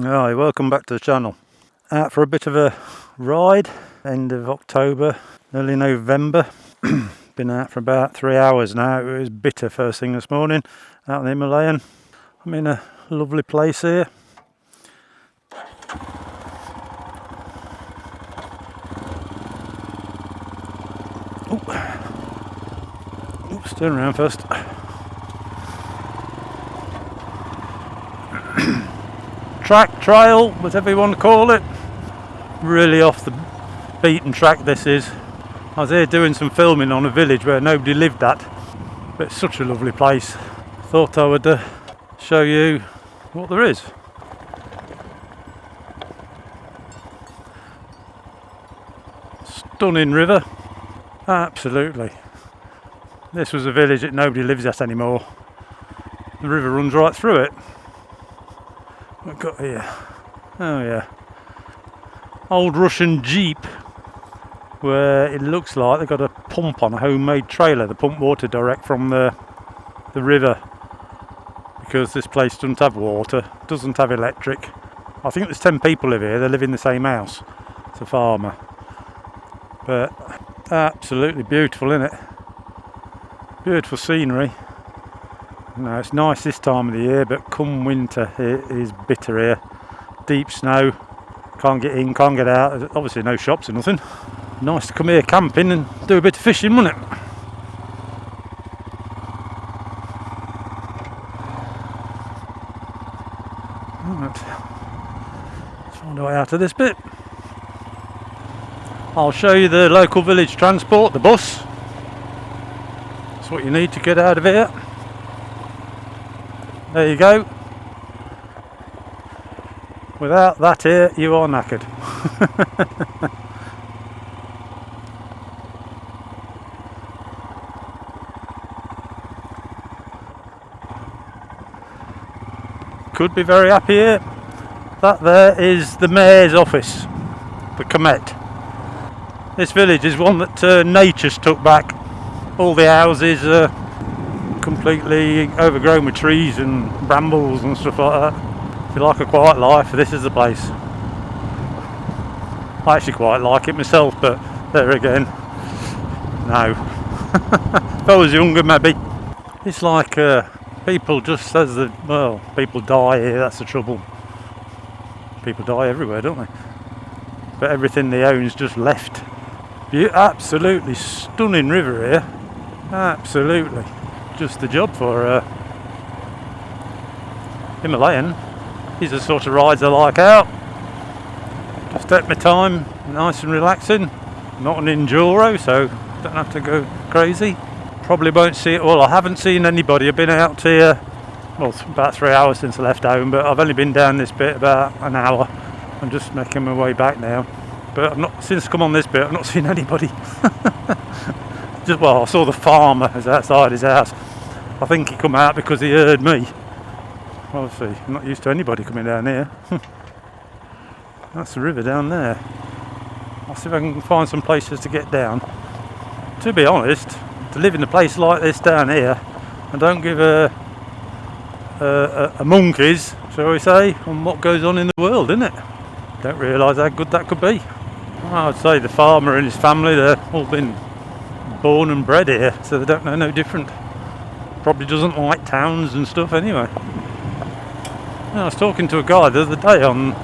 Hi, welcome back to the channel. Out for a bit of a ride, end of October, early November. Been out for about 3 hours now. It was bitter first thing this morning, out in the Himalayan. I'm in a lovely place here. Oops, turn around first. Trail, whatever you want to call it. Really off the beaten track this is. I was here doing some filming on a village where nobody lived at, but it's such a lovely place. Thought I would show you what there is. Stunning river, absolutely. This was a village that nobody lives at anymore. The river runs right through it. What we've got here? Oh yeah, old Russian Jeep, where it looks like they've got a pump on a homemade trailer. They pump water direct from the river, because this place doesn't have water, doesn't have electric. I think there's 10 people live here. They live in the same house. It's a farmer, but absolutely beautiful, isn't it? Beautiful scenery. No, it's nice this time of the year, but come winter it is bitter here. Deep snow, can't get in, can't get out. There's obviously no shops or nothing. Nice to come here camping and do a bit of fishing, wouldn't it? Right. Let's find a way out of this bit. I'll show you the local village transport, the bus. That's what you need to get out of here. There you go. Without that here, you are knackered. Could be very happy here. That there is the mayor's office, the Comet. This village is one that nature's took back. All the houses are completely overgrown with trees and brambles and stuff like that. If you like a quiet life, this is the place. I actually quite like it myself, but there again, no. If I was younger, maybe. It's like people just as people die here. That's the trouble. People die everywhere, don't they? But everything they own is just left. Absolutely stunning river here. Absolutely. Just the job for Himalayan. These are the sort of rides I like out. Just take my time, nice and relaxing. Not an enduro, so don't have to go crazy. Probably won't see it. Well, I haven't seen anybody. I've been out here, well, it's about 3 hours since I left home, but I've only been down this bit about an hour. I'm just making my way back now. But I've not, since I come on this bit, I've not seen anybody. I saw the farmer who's outside his house. I think he come out because he heard me. Obviously, I'm not used to anybody coming down here. That's the river down there. I'll see if I can find some places to get down. To be honest, to live in a place like this down here, I don't give a monkeys, shall we say, on what goes on in the world, innit? Don't realise how good that could be. I'd say the farmer and his family, they've all been born and bred here, so they don't know no different. Probably doesn't like towns and stuff anyway. I was talking to a guy the other day on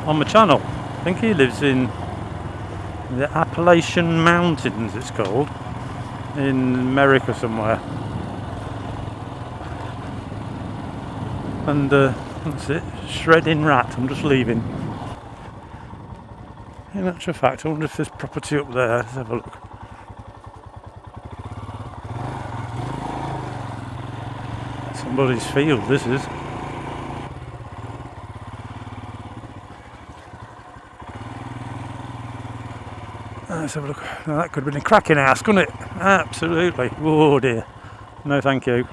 my channel. I think he lives in the Appalachian Mountains, it's called, in America somewhere. And that's it, shredding rat. I'm just leaving. In actual fact, I wonder if there's property up there. Let's have a look. Somebody's field, this is. Let's have a look. Now, that could have been a cracking house, couldn't it? Absolutely. Oh dear. No, thank you.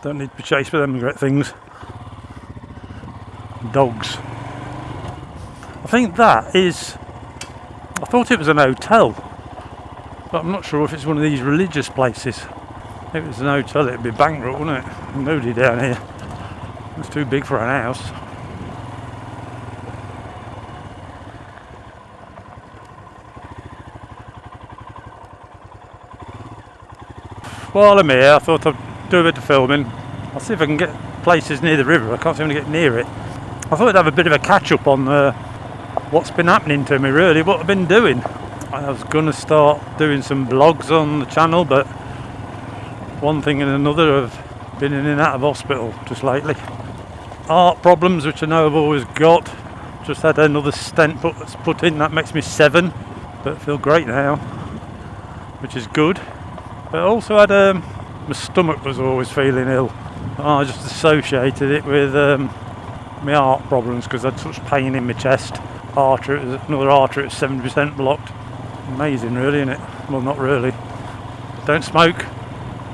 Don't need to be chased with them great things. Dogs. I think that is. I thought it was an hotel, but I'm not sure if it's one of these religious places. If it was an hotel, it'd be bankrupt, wouldn't it? Nobody down here. It's too big for an house. While I'm here, I thought I'd do a bit of filming. I'll see if I can get places near the river. I can't seem to get near it. I thought I'd have a bit of a catch up on what's been happening to me, really, what I've been doing. I was going to start doing some vlogs on the channel, but one thing and another, I've been in and out of hospital just lately. Heart problems, which I know I've always got. Just had another stent put in, that makes me 7, but I feel great now, which is good. But I also had my stomach was always feeling ill. I just associated it with my heart problems because I had such pain in my chest. Another artery was 70% blocked. Amazing, really, isn't it? Well, not really. Don't smoke.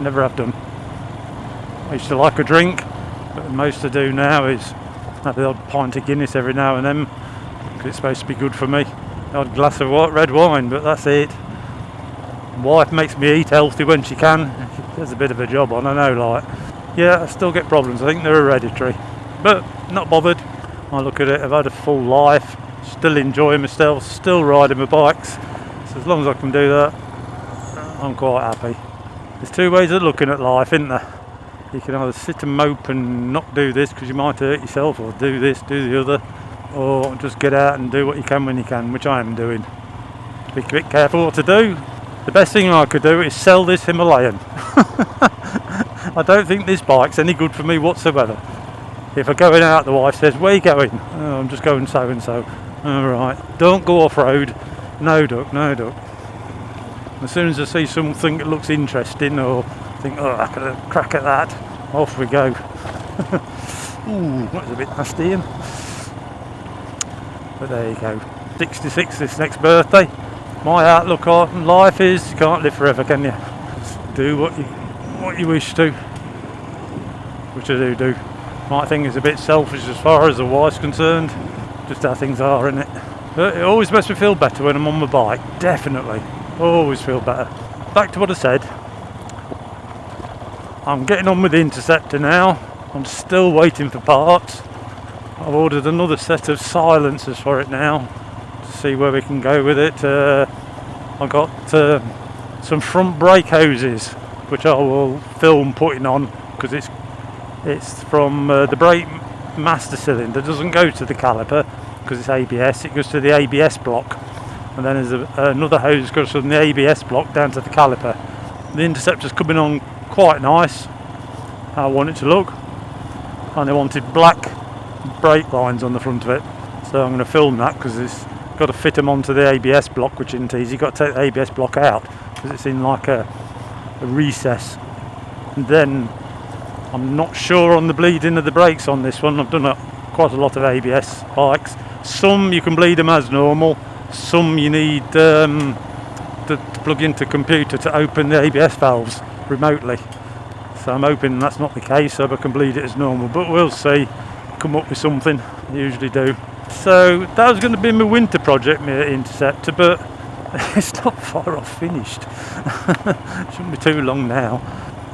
Never have done. I used to like a drink, but the most I do now is have the odd pint of Guinness every now and then because it's supposed to be good for me. The odd glass of red wine, but that's it. Wife makes me eat healthy when she can. There's a bit of a job on, I know, like. Yeah, I still get problems. I think they're hereditary, but not bothered. I look at it, I've had a full life, still enjoying myself, still riding my bikes. So as long as I can do that, I'm quite happy. There's two ways of looking at life, isn't there? You can either sit and mope and not do this because you might hurt yourself, or do this, do the other, or just get out and do what you can when you can, which I am doing. Be a bit careful what to do. The best thing I could do is sell this Himalayan. I don't think this bike's any good for me whatsoever. If I'm going out, the wife says, "Where are you going?" "Oh, I'm just going so and so." "Alright, don't go off-road." "No, duck, no, duck." As soon as I see something that looks interesting or think, "Oh, I could crack at that," off we go. Ooh, that was a bit nasty, Ian. But there you go. 66 this next birthday. My outlook on life is you can't live forever, can you? Just do what you wish to, which I do. My thing is a bit selfish as far as the wife's concerned. Just how things are, isn't it? But it always makes me feel better when I'm on my bike. Definitely, always feel better. Back to what I said. I'm getting on with the Interceptor now. I'm still waiting for parts. I've ordered another set of silencers for it now. See where we can go with it. I've got some front brake hoses which I will film putting on because it's from the brake master cylinder. It doesn't go to the caliper because it's ABS, it goes to the ABS block, and then there's another hose goes from the ABS block down to the caliper. The Interceptor's coming on quite nice, how I want it to look, and I wanted black brake lines on the front of it, so I'm going to film that because it's got to fit them onto the ABS block, which isn't easy. You've got to take the ABS block out because it's in like a recess. And then I'm not sure on the bleeding of the brakes on this one. I've done quite a lot of ABS bikes. Some you can bleed them as normal, some you need to plug into a computer to open the ABS valves remotely. So I'm hoping that's not the case, so I can bleed it as normal, but we'll see. Come up with something, I usually do. So that was going to be my winter project, my Interceptor, but it's not far off finished. Shouldn't be too long now.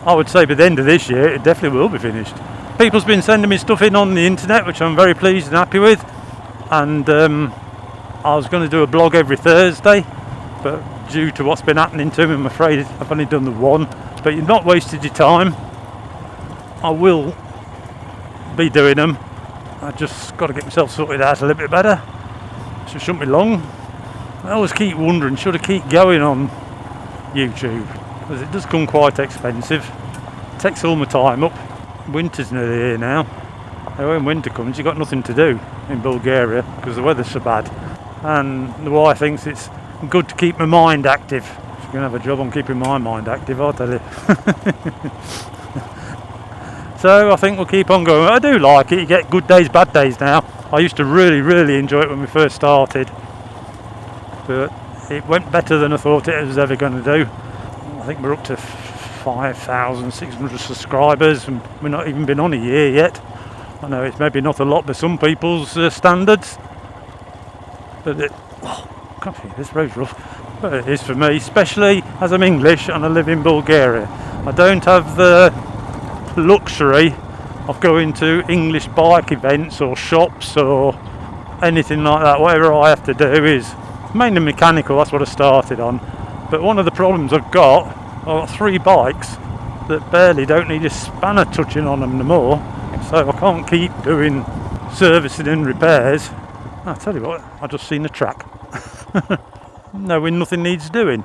I would say by the end of this year it definitely will be finished. People's been sending me stuff in on the internet, which I'm very pleased and happy with, and I was going to do a blog every Thursday, but due to what's been happening to me, I'm afraid I've only done the one. But you've not wasted your time. I will be doing them. I just got to get myself sorted out a little bit better, so it shouldn't be long. I always keep wondering, should I keep going on YouTube, because it does come quite expensive. It takes all my time up. Winter's nearly here now. And when winter comes, you've got nothing to do in Bulgaria because the weather's so bad, and the wife thinks it's good to keep my mind active. She's going to have a job on keeping my mind active, I'll tell you. So I think we'll keep on going. I do like it. You get good days, bad days now. I used to really enjoy it when we first started, but it went better than I thought it was ever going to do. I think we're up to 5,600 subscribers, and we've not even been on a year yet. I know it's maybe not a lot by some people's standards, but this road's rough. But it is for me, especially as I'm English and I live in Bulgaria. I don't have the luxury of going to English bike events or shops or anything like that. Whatever I have to do is mainly mechanical, that's what I started on. But one of the problems I've got 3 bikes that barely don't need a spanner touching on them no more, so I can't keep doing servicing and repairs. I tell you what, I just seen a track. Knowing nothing needs doing.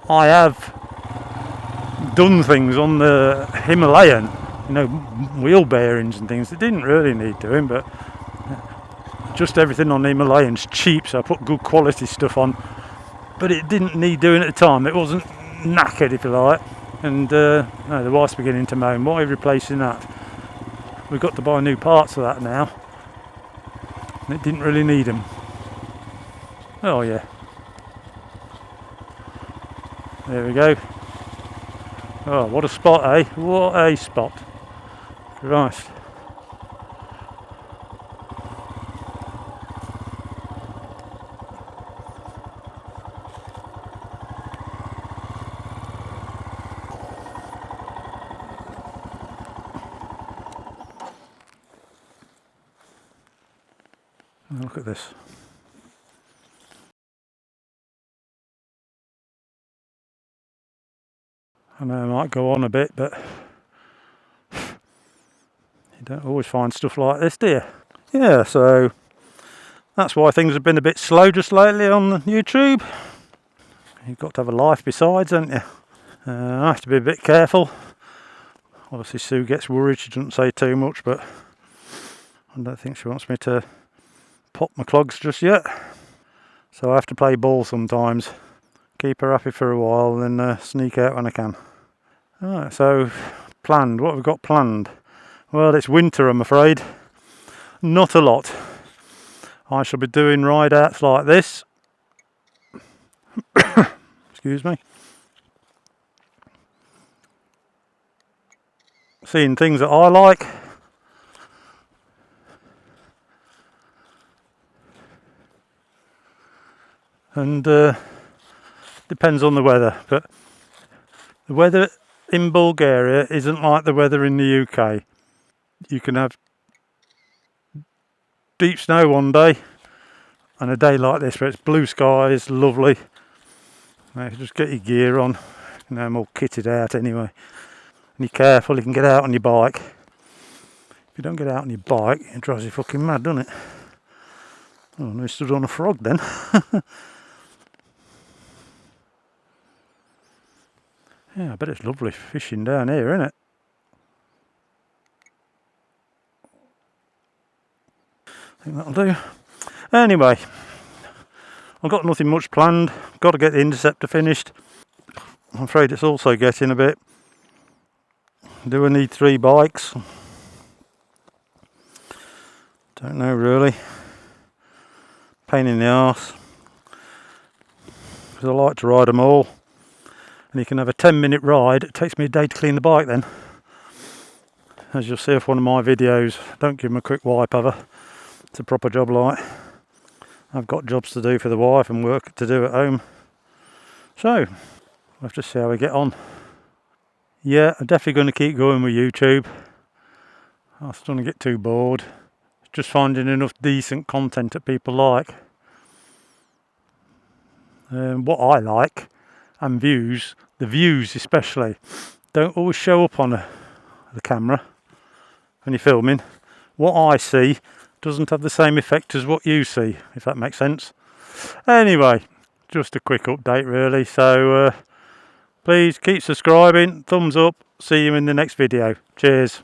I have done things on the Himalayan, wheel bearings and things that didn't really need doing, but just everything on the Himalayan's cheap, so I put good quality stuff on, but it didn't need doing at the time. It wasn't knackered, if you like, and the wife's beginning to moan, why are you replacing that? We've got to buy new parts for that now, and it didn't really need them. Oh yeah, there we go. Oh, what a spot, eh? What a spot. Christ. Look at this. I know I might go on a bit, but you don't always find stuff like this, do you? Yeah, so that's why things have been a bit slow just lately on YouTube. You've got to have a life besides, haven't you? I have to be a bit careful. Obviously Sue gets worried, she doesn't say too much, but I don't think she wants me to pop my clogs just yet. So I have to play ball sometimes. Keep her happy for a while and then sneak out when I can. Alright, so planned. What have we got planned? Well, it's winter, I'm afraid. Not a lot. I shall be doing ride outs like this. Excuse me. Seeing things that I like. And depends on the weather, but the weather in Bulgaria isn't like the weather in the UK. You can have deep snow one day and a day like this where it's blue skies, lovely. Now you just get your gear on. I'm all kitted out anyway. And you're careful, you can get out on your bike. If you don't get out on your bike, it drives you fucking mad, doesn't it? Oh, no, he stood on a frog then. Yeah, I bet it's lovely fishing down here, isn't it? I think that'll do. Anyway, I've got nothing much planned. Got to get the Interceptor finished. I'm afraid it's also getting a bit... Do I need 3 bikes? Don't know really. Pain in the arse. Because I like to ride them all. And you can have a 10-minute ride. It takes me a day to clean the bike then. As you'll see off one of my videos, don't give them a quick wipe over. It's a proper job like. I've got jobs to do for the wife and work to do at home. So, we'll have to see how we get on. Yeah, I'm definitely going to keep going with YouTube. I just don't want to get too bored. Just finding enough decent content that people like. What I like, and views, the views especially, don't always show up on the camera when you're filming. What I see doesn't have the same effect as what you see, if that makes sense. Anyway, just a quick update really, so please keep subscribing, thumbs up, see you in the next video. Cheers.